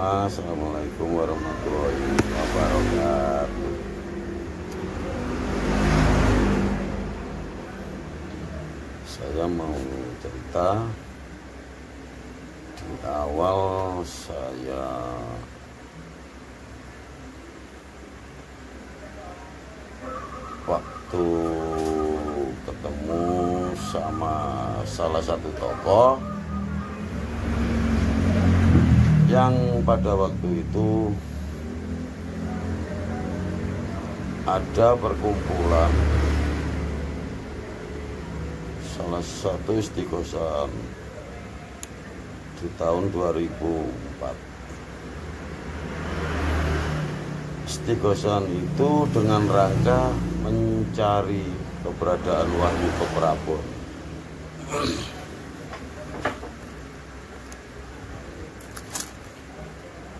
semua. Assalamualaikum warahmatullahi wabarakatuh. Saya mau cerita. Di awal saya waktu ketemu sama salah satu tokoh yang pada waktu itu ada perkumpulan salah satu istiqosan di tahun 2004. Istiqosan itu dengan rangka mencari keberadaan Wahyu Keprabon.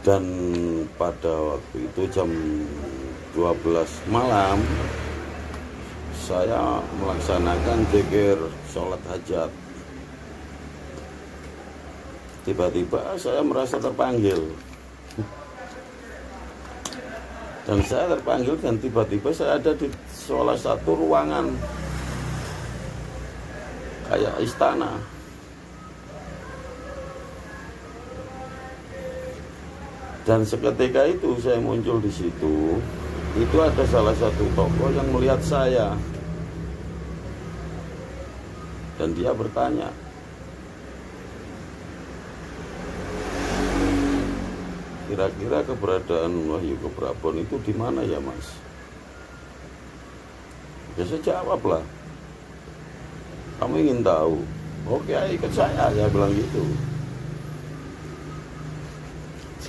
Dan pada waktu itu jam 12 malam saya melaksanakan zikir sholat hajat. Tiba-tiba saya merasa terpanggil. Dan saya terpanggil dan tiba-tiba saya ada di salah satu ruangan kayak istana. Dan seketika itu saya muncul di situ. Itu ada salah satu tokoh yang melihat saya. Dan dia bertanya, kira-kira keberadaan Wahyu Keprabon itu di mana ya Mas? Ya saya jawablah, kamu ingin tahu? Oke, ikut saya bilang gitu.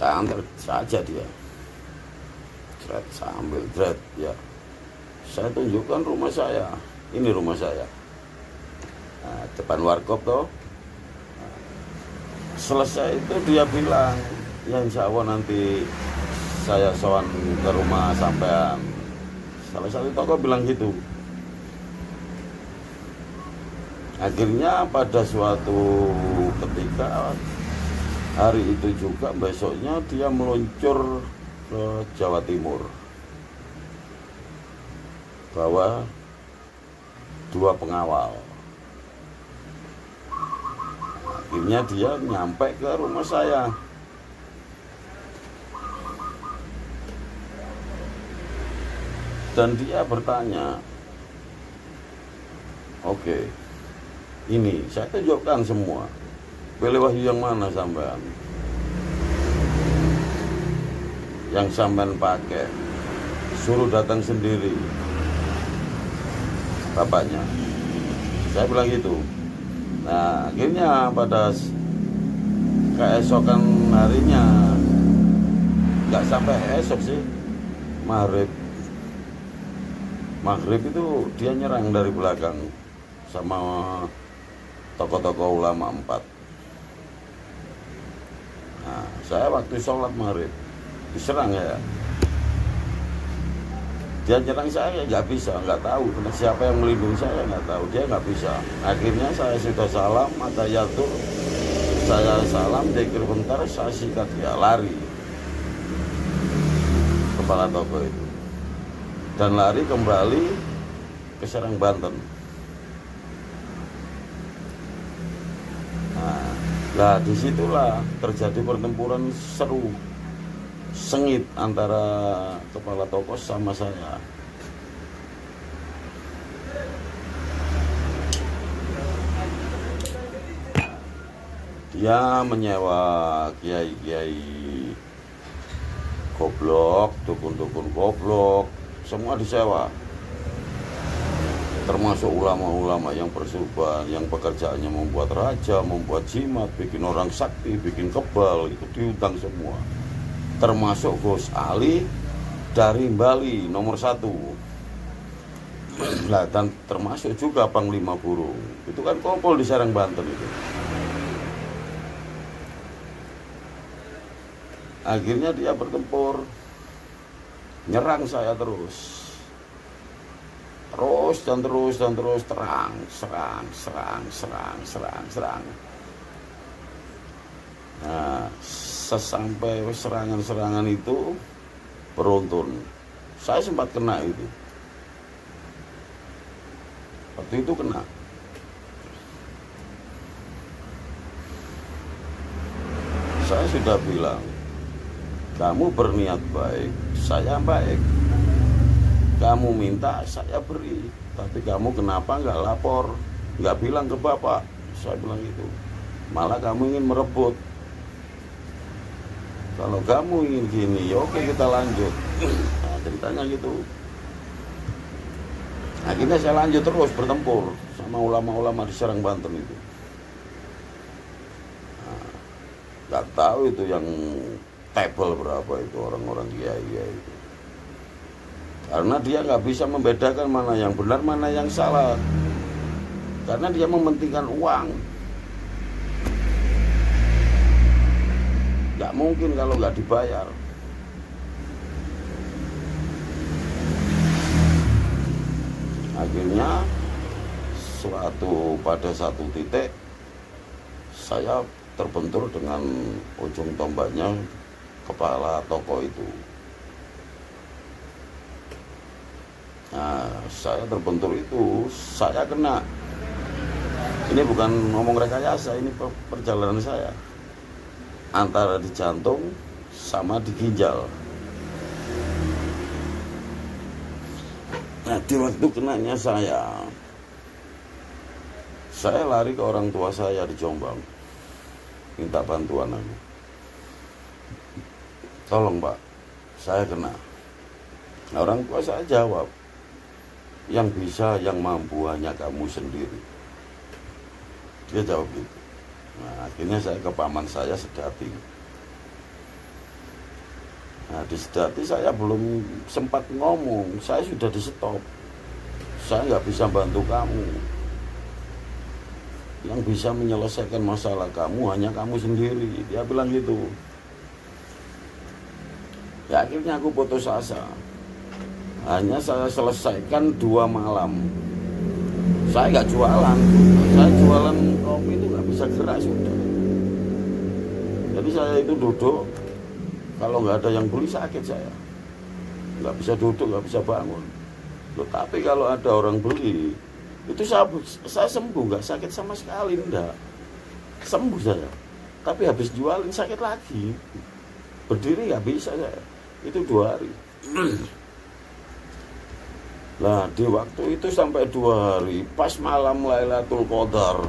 Saya antar saja dia. Sambil ya. Saya tunjukkan rumah saya. Ini rumah saya. Nah, depan warkop toh. Nah, selesai itu dia bilang, ya insya Allah nanti saya sowan ke rumah sampean. Salah satu tokoh bilang gitu. Akhirnya pada suatu ketika hari itu juga besoknya dia meluncur ke Jawa Timur, bawa 2 pengawal. Akhirnya dia nyampe ke rumah saya. Dan dia bertanya, oke, ini saya tunjukkan semua. Pilih wahyu yang mana sampean? Yang sampean pakai, suruh datang sendiri bapaknya. Saya bilang gitu. Nah, akhirnya pada keesokan harinya, nggak sampai esok sih, maghrib itu dia nyerang dari belakang sama tokoh-tokoh ulama 4. Nah, saya waktu sholat maghrib diserang ya. Dia nyerang saya nggak bisa, nggak tahu siapa yang melindungi saya, nggak tahu, dia nggak bisa. Akhirnya saya sudah salam, mata yatur, saya salam, dikir bentar, saya sikat dia, lari kepala tokoh itu dan lari kembali ke Serang, Banten. Nah, disitulah terjadi pertempuran seru, sengit antara kepala tokoh sama saya. Dia menyewa kiai-kiai goblok, dukun-dukun goblok, semua disewa. Termasuk ulama-ulama yang bersuban, yang pekerjaannya membuat raja, membuat jimat, bikin orang sakti, bikin kebal, itu diutang semua. Termasuk Gus Ali dari Bali nomor 1. Nah, dan termasuk juga Panglima Burung. Itu kan kumpul di Serang, Banten itu. Akhirnya dia bertempur, nyerang saya terus. Terus terang, serang. Nah, sesampai serangan-serangan itu beruntun. Saya sempat kena itu. Waktu itu kena. Saya sudah bilang, kamu berniat baik, saya baik. Kamu minta, saya beri. Tapi kamu kenapa nggak lapor, nggak bilang ke bapak? Saya bilang gitu. Malah kamu ingin merebut. Kalau kamu ingin gini, ya oke kita lanjut. Nah, ceritanya gitu. Akhirnya saya lanjut terus bertempur sama ulama-ulama di Serang, Banten itu. Nah, gak tahu itu yang tebel berapa itu orang-orang kiai itu. Karena dia nggak bisa membedakan mana yang benar, mana yang salah. Karena dia mementingkan uang. Nggak mungkin kalau nggak dibayar. Akhirnya pada satu titik saya terbentur dengan ujung tombaknya kepala toko itu. Nah, saya terbentur itu, saya kena. Ini bukan ngomong rekayasa, ini perjalanan saya. Antara di jantung sama di ginjal. Nah, di waktu kenanya saya lari ke orang tua saya di Jombang, minta bantuan aku. Tolong Pak, saya kena. Nah, orang tua saya jawab, yang bisa, yang mampu hanya kamu sendiri. Dia jawab gitu. Nah, akhirnya saya ke paman saya Sedati. Nah, di Sedati saya belum sempat ngomong, saya sudah di stop. Saya nggak bisa bantu kamu. Yang bisa menyelesaikan masalah kamu hanya kamu sendiri. Dia bilang gitu. Ya, akhirnya aku putus asa. Hanya saya selesaikan 2 malam. Saya nggak jualan. Saya jualan kopi itu nggak bisa gerak sudah. Jadi saya itu duduk. Kalau nggak ada yang beli sakit saya. Nggak bisa duduk, nggak bisa bangun. Loh, tapi kalau ada orang beli, itu saya sembuh, nggak sakit sama sekali, enggak. Sembuh saya. Tapi habis jualin sakit lagi. Berdiri nggak bisa saya. Itu 2 hari. Nah, di waktu itu sampai 2 hari, pas malam Lailatul Qadar,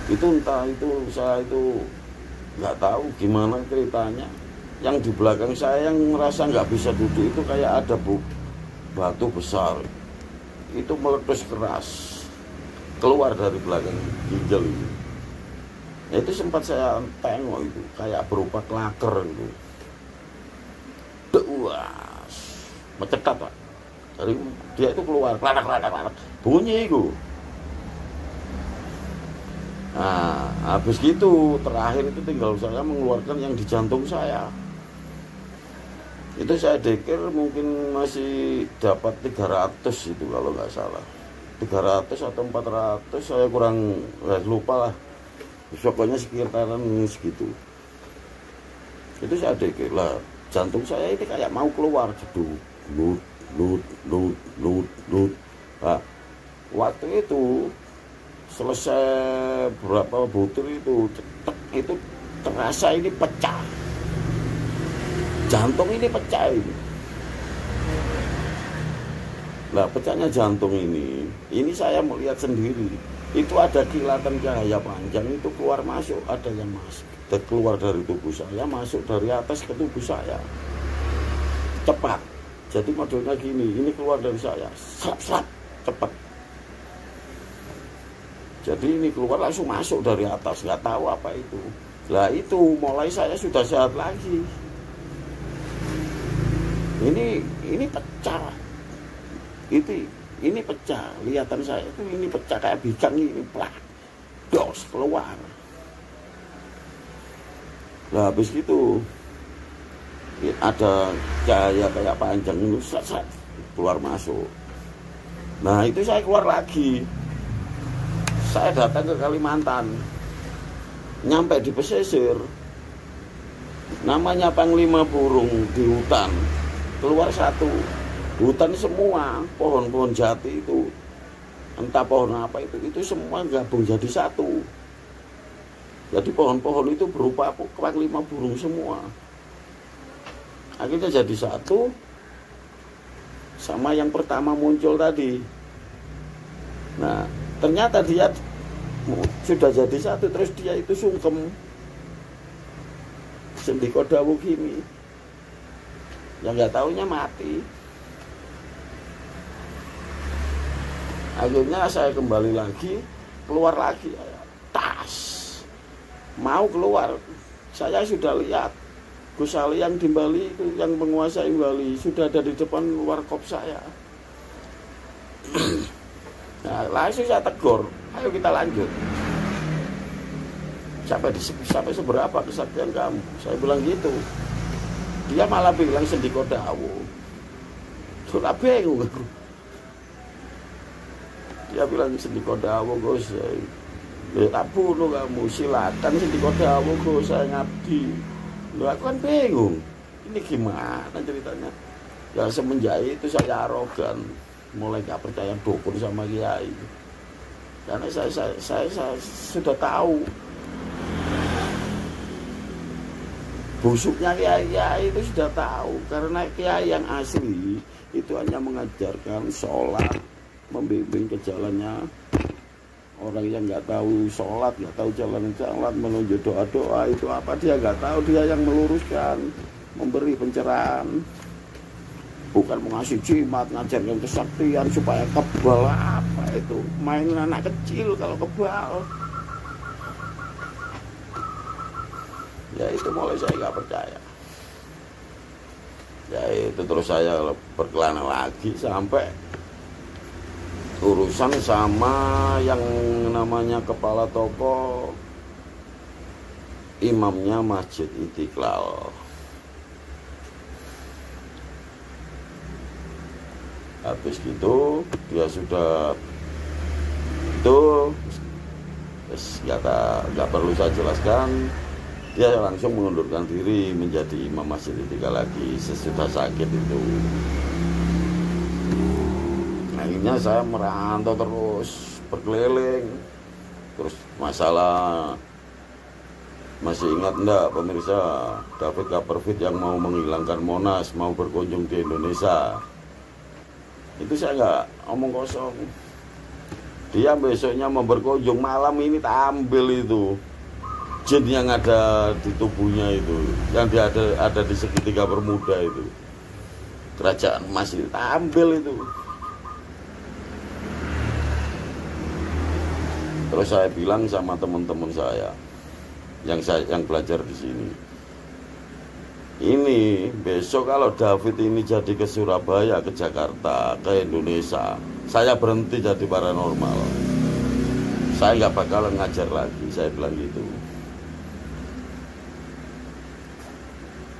itu entah itu saya itu nggak tahu gimana ceritanya. Yang di belakang saya yang merasa nggak bisa duduk itu kayak ada batu besar. Itu meletus keras, keluar dari belakang ginjal itu. Itu sempat saya tengok itu, kayak berupa klaker itu. Dewas, mencekat Pak. Dari dia itu keluar, kladak, bunyi itu. Nah, habis gitu terakhir itu tinggal saya mengeluarkan yang di jantung saya. Itu saya pikir mungkin masih dapat 300 itu kalau nggak salah. 300 atau 400 saya kurang lupa lah. Pokoknya sekitaran segitu. Itu saya pikir lah, jantung saya ini kayak mau keluar, jeduk, lut. Nah, waktu itu selesai berapa butir itu, cetek, itu terasa ini pecah. Jantung ini pecah ini. Nah, pecahnya jantung ini saya melihat sendiri. Itu ada kilatan cahaya panjang itu keluar masuk, ada yang masuk, keluar dari tubuh saya, masuk dari atas ke tubuh saya. Cepat. Jadi modelnya gini, ini keluar dari saya, serap, cepat. Jadi ini keluar langsung masuk dari atas, nggak tahu apa itu. Lah itu mulai saya sudah sehat lagi. Ini pecah. Ini pecah, lihatan saya itu ini pecah kayak bikang ini, plak, dos keluar. Lah habis gitu ada cahaya kayak panjang itu keluar masuk. Nah itu saya keluar lagi. Saya datang ke Kalimantan, nyampe di pesisir Namanya panglima burung di hutan, keluar satu hutan semua pohon-pohon jati itu, entah pohon apa itu semua gabung jadi satu. Jadi pohon-pohon itu berupa panglima burung semua. Akhirnya jadi satu sama yang pertama muncul tadi. Nah, ternyata dia sudah jadi satu, terus dia itu sungkem. Sendiko dawuh gini, yang nggak taunya mati. Akhirnya saya kembali lagi, keluar lagi, tas mau keluar. Saya sudah lihat Gus Ali yang di Bali itu, yang menguasai Bali, sudah ada di depan warkop saya. Nah, langsung saya tegur, ayo kita lanjut. Sampai seberapa kesaktian kamu? Saya bilang gitu. Dia malah bilang Sendiko dawuh. Sudah bingung aku. Dia bilang Sendiko dawuh, Gus. Tak bunuh kamu, silakan Sendiko dawuh, Gus, saya ngabdi. Loh, aku kan bingung. Ini gimana ceritanya? Ya semenjak itu saya arogan, mulai gak percaya dukun sama kiai. Karena saya sudah tahu busuknya kiai itu, sudah tahu. Karena kiai yang asli itu hanya mengajarkan sholat, membimbing ke jalannya orang yang nggak tahu sholat, nggak tahu jalan-jalan, menunjuk doa-doa itu apa, dia nggak tahu. Dia yang meluruskan, memberi pencerahan, bukan mengasih jimat, ngajarkan kesaktian supaya kebal. Apa itu, mainan anak kecil kalau kebal. Ya itu mulai saya nggak percaya. Ya itu terus saya berkelana lagi sampai urusan sama yang namanya kepala toko, imamnya Masjid Istiqlal. Habis gitu dia sudah itu, nggak perlu saya jelaskan. Dia langsung mengundurkan diri menjadi imam Masjid Istiqlal lagi sesudah sakit itu. Akhirnya saya merantau terus, berkeliling. Terus masalah, masih ingat enggak pemirsa, David Copperfield yang mau menghilangkan Monas, mau berkunjung di Indonesia. Itu saya nggak omong kosong. Dia besoknya mau berkunjung, malam ini tak ambil itu jin yang ada di tubuhnya itu, yang dia ada di segitiga Bermuda itu, kerajaan emas itu, ambil itu. Terus saya bilang sama teman-teman saya yang belajar di sini, ini besok kalau David ini jadi ke Surabaya, ke Jakarta, ke Indonesia, saya berhenti jadi paranormal. Saya nggak bakalan ngajar lagi, saya bilang gitu.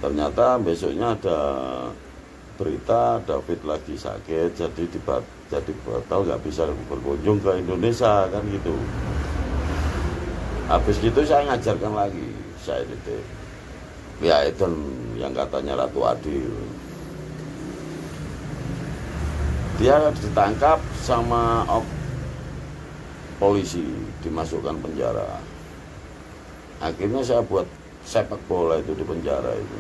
Ternyata besoknya ada berita David lagi sakit, jadi batal, nggak bisa berkunjung ke Indonesia kan gitu. Habis gitu saya ngajarkan lagi, saya titip ya itu yang katanya Ratu Adil. Dia ditangkap sama polisi, dimasukkan penjara. Akhirnya saya buat sepak bola itu di penjara itu.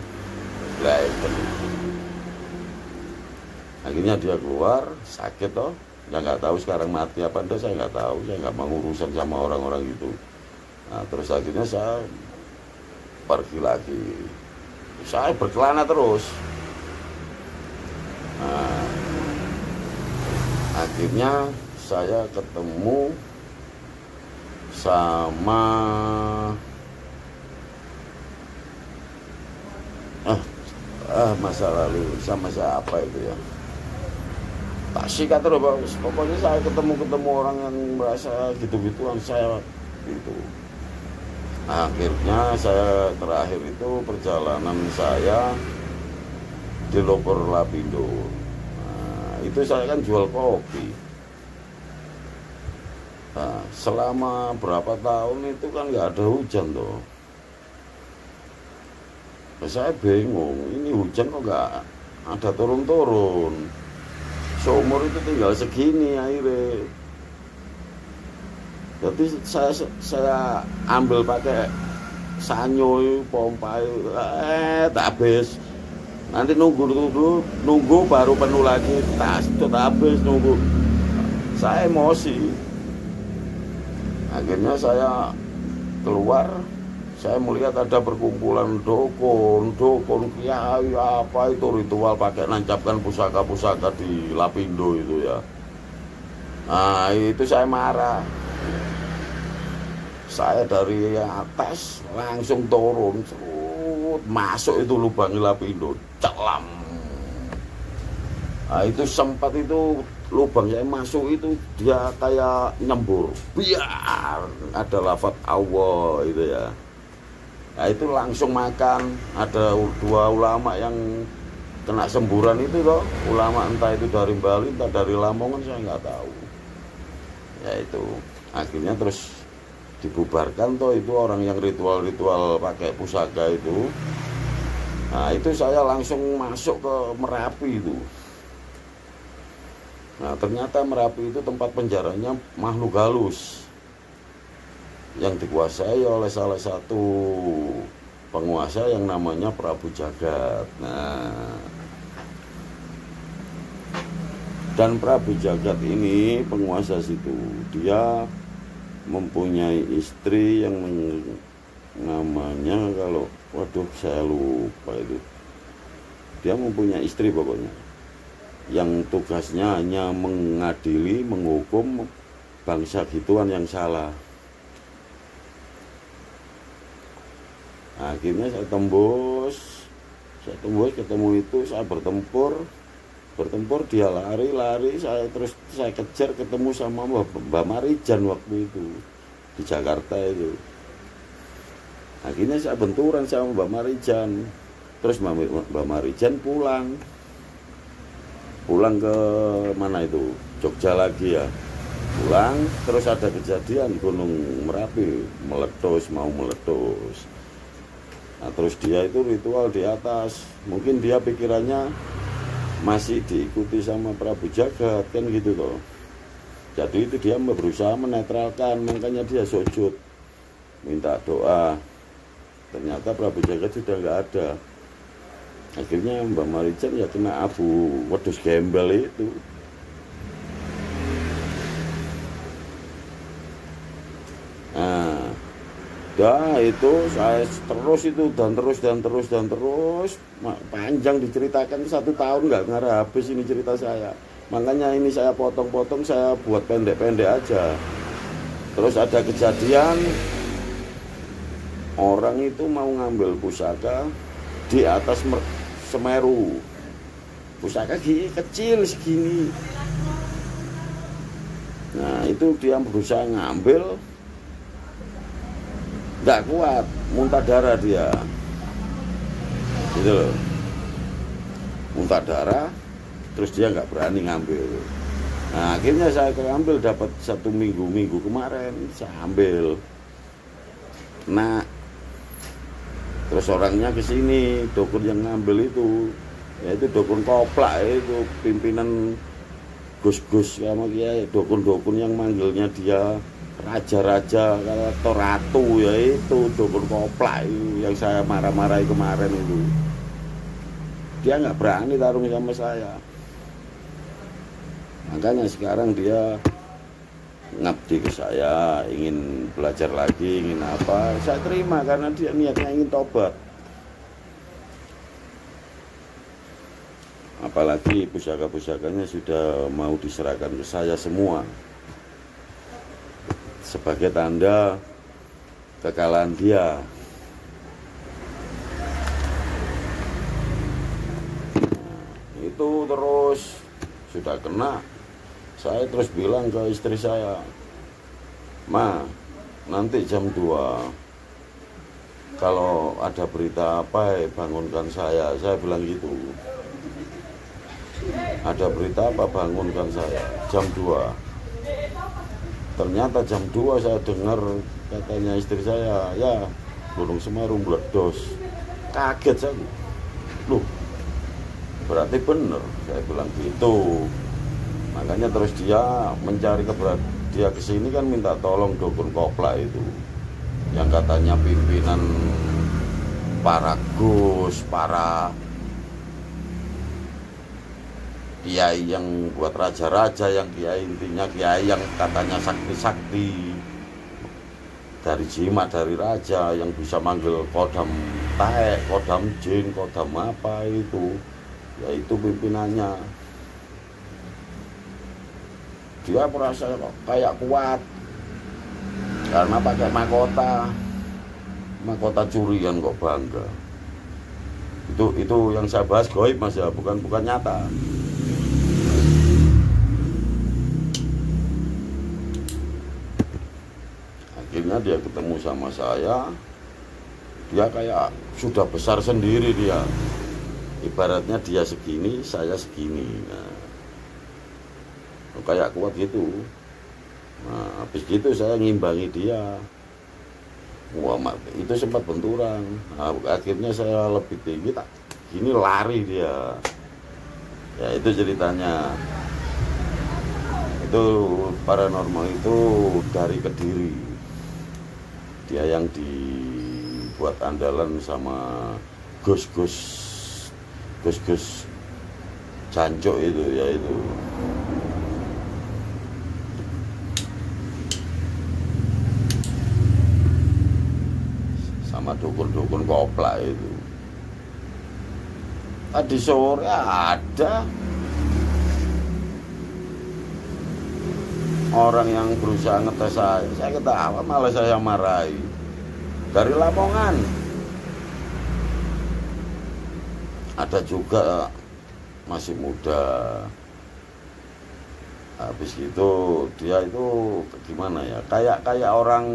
Akhirnya dia keluar, sakit toh. Ya nggak tahu sekarang mati apa enggak, saya nggak tahu. Saya nggak mau urusan sama orang-orang itu. Nah, terus akhirnya saya pergi lagi. Saya berkelana terus. Nah, akhirnya saya ketemu sama masa lalu sama siapa itu ya, tak sikat terus. Pokoknya saya ketemu orang yang merasa gitu-gituan, saya gitu. Akhirnya saya terakhir itu perjalanan saya di Loper Lapindo. Nah, itu saya kan jual kopi. Nah, selama berapa tahun itu kan nggak ada hujan tuh. Saya bingung, ini hujan kok nggak ada turun-turun. Seumur itu tinggal segini airnya. Jadi saya ambil pakai sanyo pompa tak habis. Nanti nunggu baru penuh lagi, tak habis nunggu. Saya emosi. Akhirnya saya keluar, saya melihat ada perkumpulan dukun kiai apa itu ritual pakai nancapkan pusaka-pusaka di Lapindo itu ya. Nah itu saya marah. Saya dari atas langsung turun, masuk itu lubang Lapindo, celam. Nah itu sempat itu lubang saya masuk itu dia kayak nyembur, biar ada lafaz Allah itu ya. Nah itu langsung makan. Ada dua ulama yang kena semburan itu toh, ulama entah itu dari Bali entah dari Lamongan saya nggak tahu. Ya itu akhirnya terus dibubarkan toh, itu orang yang ritual pakai pusaka itu. Nah itu saya langsung masuk ke Merapi itu. Nah ternyata Merapi itu tempat penjaranya makhluk halus yang dikuasai oleh salah satu penguasa yang namanya Prabu Jagat. Nah dan Prabu Jagat ini penguasa situ, dia mempunyai istri yang namanya, kalau waduh saya lupa itu, dia mempunyai istri pokoknya yang tugasnya hanya mengadili, menghukum bangsa gituan yang salah. Akhirnya saya tembus ketemu itu, saya bertempur, dia lari, saya kejar, ketemu sama Mbak Marijan waktu itu di Jakarta itu. Akhirnya saya benturan sama Mbak Marijan, terus Mbak Marijan pulang ke mana itu, Jogja lagi ya, pulang. Terus ada kejadian Gunung Merapi mau meletus. Nah terus dia itu ritual di atas, mungkin dia pikirannya masih diikuti sama Prabu Jagat kan gitu toh. Jadi itu dia berusaha menetralkan, makanya dia sujud minta doa. Ternyata Prabu Jagat sudah nggak ada. Akhirnya Mbak Marijan ya kena abu wedhus gembel itu. Nah, itu saya terus panjang diceritakan, 1 tahun nggak ngarah habis ini cerita saya. Makanya ini saya potong-potong, saya buat pendek-pendek aja. Terus ada kejadian orang itu mau ngambil pusaka di atas Semeru, pusaka kecil segini. Nah itu dia berusaha ngambil, nggak kuat, muntah darah dia, gitu loh, muntah darah. Terus dia nggak berani ngambil. Nah akhirnya saya ambil, dapat 1 minggu kemarin saya ambil. Nah terus orangnya ke sini, dukun yang ngambil itu, yaitu dukun Koplak, itu pimpinan Gus-Gus sama dia, dukun-dukun yang manggilnya dia raja-raja atau ratu, yaitu dukun Koplak itu yang saya marah-marahi kemarin itu. Dia nggak berani tarung sama saya. Makanya sekarang dia ngabdi ke saya, ingin belajar lagi, ingin apa, saya terima karena dia niatnya ingin tobat. Apalagi pusaka-pusakanya sudah mau diserahkan ke saya semua sebagai tanda kekalahan dia. Nah, itu terus sudah kena. Saya terus bilang ke istri saya, "Ma, nanti jam 2 kalau ada berita apa bangunkan saya." Saya bilang gitu. Ada berita apa bangunkan saya jam 2. Ternyata jam 2 saya dengar katanya istri saya, "Ya, Gunung Semeru meledos." Kaget saya, loh berarti bener, saya bilang gitu. Makanya terus dia mencari dia kesini kan minta tolong dukun kopla itu, yang katanya pimpinan para gus, para kiai yang buat raja-raja, yang kiai intinya kiai yang katanya sakti-sakti, dari jimat, dari raja, yang bisa manggil kodam taek, kodam jin, kodam apa itu, yaitu pimpinannya. Dia merasa kayak kuat karena pakai mahkota curian, kok bangga. Itu yang saya bahas goib mas ya, bukan nyata. Akhirnya dia ketemu sama saya, dia kayak sudah besar sendiri dia. Ibaratnya dia segini, saya segini. Nah, kayak kuat gitu. Nah, habis gitu saya ngimbangi dia. Wah, itu sempat benturan. Nah, akhirnya saya lebih tinggi, tak gini lari dia. Ya itu ceritanya. Itu paranormal itu dari Kediri. Dia yang dibuat andalan sama Gus Jancuk itu, ya itu. Sama dukun-dukun kopla itu. Tadi sore ada orang yang berusaha ngetes saya ketawa, malah saya marahi. Dari Lamongan. Ada juga masih muda. Habis itu dia itu gimana ya, kayak orang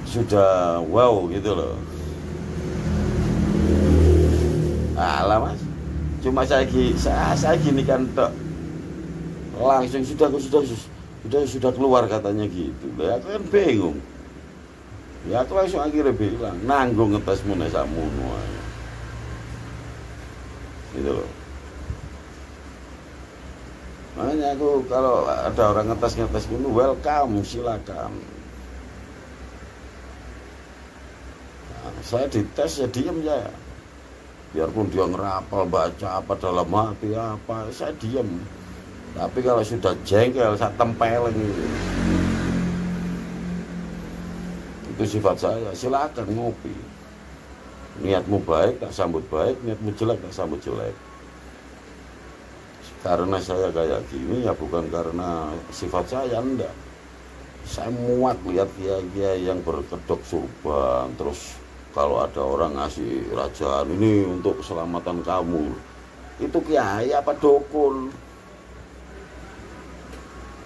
sudah wow gitu loh. Alah mas, cuma saya gini kan tok, langsung sudah keluar katanya gitu. Ya aku kan bingung. Ya aku langsung akhirnya bilang, nanggung ngetes meneh sakmono ae. Gitu loh. Makanya aku kalau ada orang ngetes gitu, welcome, silakan. Saya dites ya diem ya, biarpun dia ngerapal baca apa dalam hati apa, saya diem. Tapi kalau sudah jengkel saya tempelin gitu. Itu sifat saya. Silakan ngopi, niatmu baik tak sambut baik, niatmu jelek tak sambut jelek. Karena saya kayak gini ya bukan karena sifat saya, enggak. Saya muat lihat kiai-kiai yang berkedok surban, terus kalau ada orang ngasih rajaan ini untuk keselamatan kamu, itu kiai apa dukun?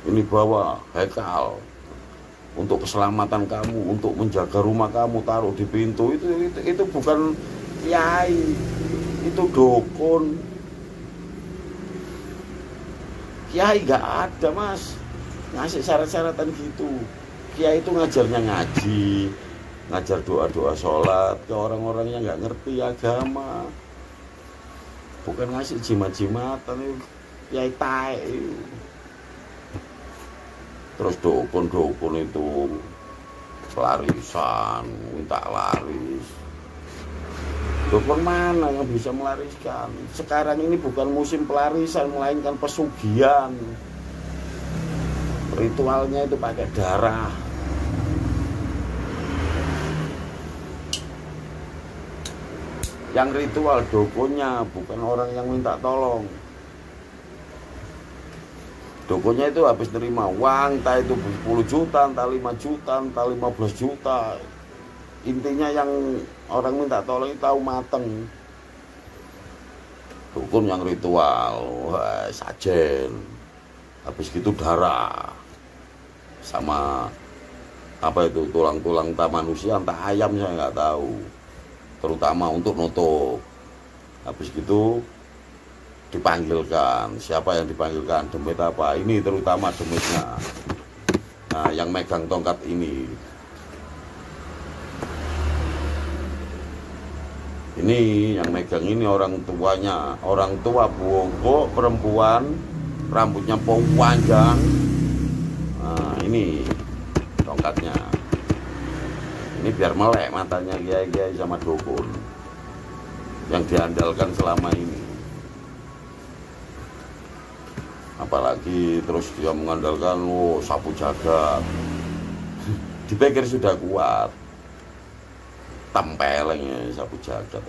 Ini bawa hekal untuk keselamatan kamu, untuk menjaga rumah kamu, taruh di pintu. Itu bukan kiai, itu dukun. Kiai gak ada mas ngasih syarat-syaratan gitu. Kiai itu ngajarnya ngaji, ngajar doa-doa sholat ke orang-orang yang nggak ngerti agama, bukan ngasih jimat-jimatan. Kiai tae. Terus dukun itu pelarisan, minta laris. Dukun mana yang bisa melariskan? Sekarang ini bukan musim pelarisan, melainkan pesugihan. Ritualnya itu pakai darah. Yang ritual dukunnya, bukan orang yang minta tolong. Dukunnya itu habis terima uang, entah itu 10 juta, entah 5 juta, entah 15 juta. Intinya yang orang minta tolong itu tahu mateng. Dukun yang ritual, wah, sajen. Habis gitu darah. Sama apa itu, tulang-tulang entah manusia, entah ayam, saya nggak tahu. Terutama untuk nutup. Habis gitu dipanggilkan, siapa yang dipanggilkan, demit apa, ini terutama demitnya. Nah yang megang tongkat ini, Ini yang megang ini orang tuanya, orang tua bongkok, perempuan, rambutnya panjang. Nah, ini tongkatnya. Ini biar melek matanya kiai-kiai sama dukun yang diandalkan selama ini. Apalagi terus dia mengandalkan sapu jagat. Dipikir sudah kuat, tempelengnya sapu jagat.